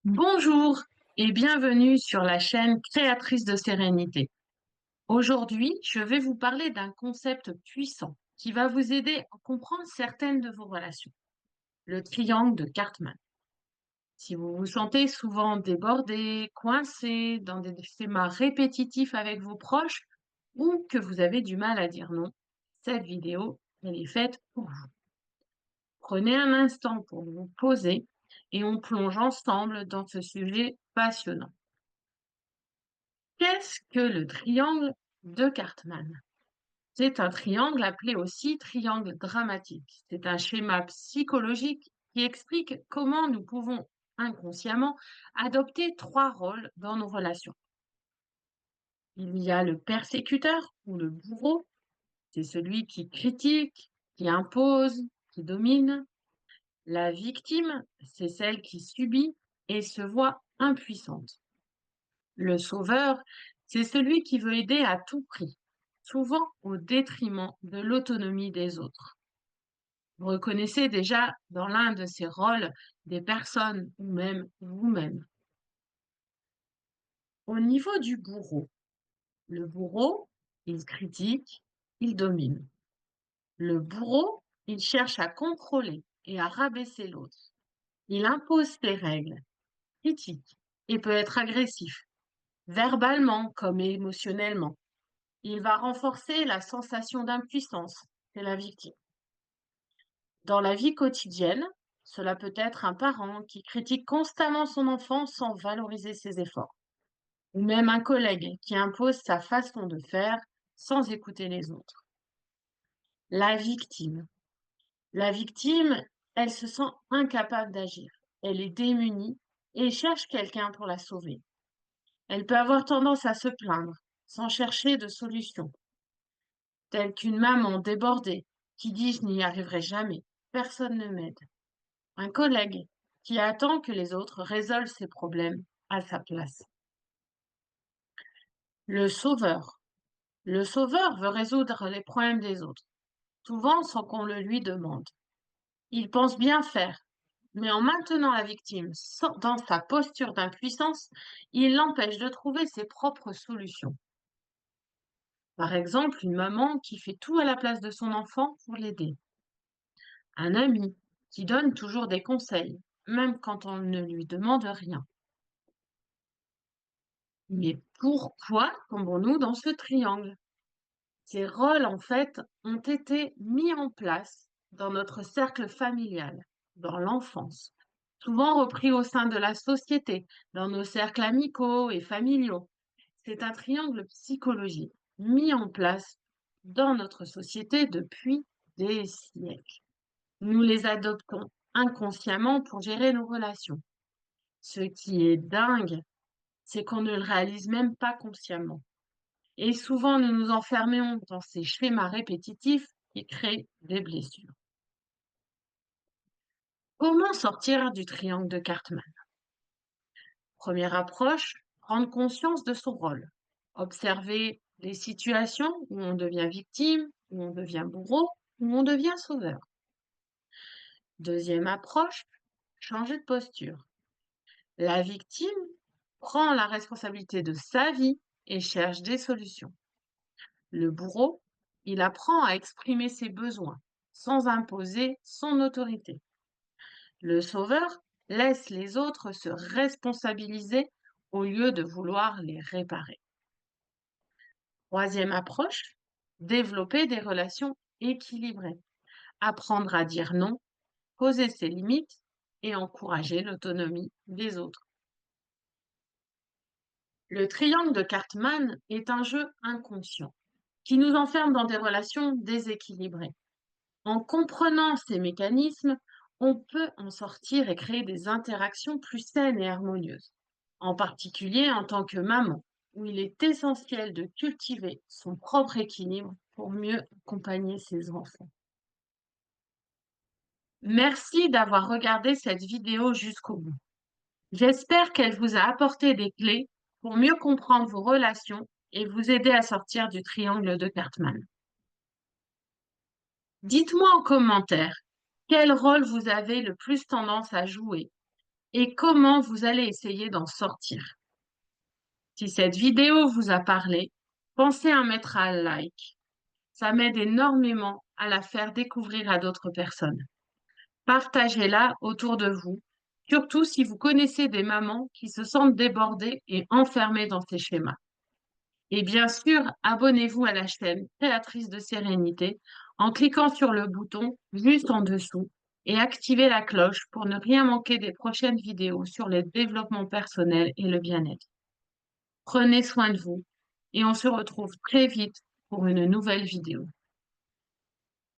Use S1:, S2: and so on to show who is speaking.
S1: Bonjour et bienvenue sur la chaîne Créatrice de Sérénité. Aujourd'hui, je vais vous parler d'un concept puissant qui va vous aider à comprendre certaines de vos relations, le triangle de Cartman. Si vous vous sentez souvent débordé, coincé dans des schémas répétitifs avec vos proches ou que vous avez du mal à dire non, cette vidéo, elle est faite pour vous. Prenez un instant pour vous poser et on plonge ensemble dans ce sujet passionnant. Qu'est-ce que le triangle de Cartman? C'est un triangle appelé aussi triangle dramatique. C'est un schéma psychologique qui explique comment nous pouvons inconsciemment adopter trois rôles dans nos relations. Il y a le persécuteur ou le bourreau, c'est celui qui critique, qui impose, qui domine. La victime, c'est celle qui subit et se voit impuissante. Le sauveur, c'est celui qui veut aider à tout prix, souvent au détriment de l'autonomie des autres. Vous reconnaissez déjà dans l'un de ces rôles des personnes ou même vous-même. Au niveau du bourreau, le bourreau, il critique, il domine. Le bourreau, il cherche à contrôler et à rabaisser l'autre. Il impose ses règles, critique et peut être agressif, verbalement comme émotionnellement. Il va renforcer la sensation d'impuissance chez la victime. Dans la vie quotidienne, cela peut être un parent qui critique constamment son enfant sans valoriser ses efforts, ou même un collègue qui impose sa façon de faire sans écouter les autres. La victime. La victime, elle se sent incapable d'agir. Elle est démunie et cherche quelqu'un pour la sauver. Elle peut avoir tendance à se plaindre sans chercher de solution, telle qu'une maman débordée qui dit je n'y arriverai jamais, personne ne m'aide. Un collègue qui attend que les autres résolvent ses problèmes à sa place. Le sauveur. Le sauveur veut résoudre les problèmes des autres, souvent sans qu'on le lui demande. Il pense bien faire, mais en maintenant la victime dans sa posture d'impuissance, il l'empêche de trouver ses propres solutions. Par exemple, une maman qui fait tout à la place de son enfant pour l'aider. Un ami qui donne toujours des conseils, même quand on ne lui demande rien. Mais pourquoi tombons-nous dans ce triangle? Ces rôles, en fait, ont été mis en place dans notre cercle familial, dans l'enfance, souvent repris au sein de la société, dans nos cercles amicaux et familiaux. C'est un triangle psychologique mis en place dans notre société depuis des siècles. Nous les adoptons inconsciemment pour gérer nos relations. Ce qui est dingue, c'est qu'on ne le réalise même pas consciemment. Et souvent, nous nous enfermons dans ces schémas répétitifs qui créent des blessures. Comment sortir du triangle de Cartman? Première approche, prendre conscience de son rôle. Observer les situations où on devient victime, où on devient bourreau, où on devient sauveur. Deuxième approche, changer de posture. La victime prend la responsabilité de sa vie et cherche des solutions. Le bourreau, il apprend à exprimer ses besoins sans imposer son autorité. Le sauveur laisse les autres se responsabiliser au lieu de vouloir les réparer. Troisième approche, développer des relations équilibrées. Apprendre à dire non, poser ses limites et encourager l'autonomie des autres. Le triangle de Cartman est un jeu inconscient qui nous enferme dans des relations déséquilibrées. En comprenant ces mécanismes, on peut en sortir et créer des interactions plus saines et harmonieuses, en particulier en tant que maman, où il est essentiel de cultiver son propre équilibre pour mieux accompagner ses enfants. Merci d'avoir regardé cette vidéo jusqu'au bout. J'espère qu'elle vous a apporté des clés pour mieux comprendre vos relations et vous aider à sortir du triangle de Cartman. Dites-moi en commentaire quel rôle vous avez le plus tendance à jouer et comment vous allez essayer d'en sortir. Si cette vidéo vous a parlé, pensez à mettre un like. Ça m'aide énormément à la faire découvrir à d'autres personnes. Partagez-la autour de vous, surtout si vous connaissez des mamans qui se sentent débordées et enfermées dans ces schémas. Et bien sûr, abonnez-vous à la chaîne Créatrice de Sérénité en cliquant sur le bouton juste en dessous et activez la cloche pour ne rien manquer des prochaines vidéos sur le développement personnel et le bien-être. Prenez soin de vous et on se retrouve très vite pour une nouvelle vidéo.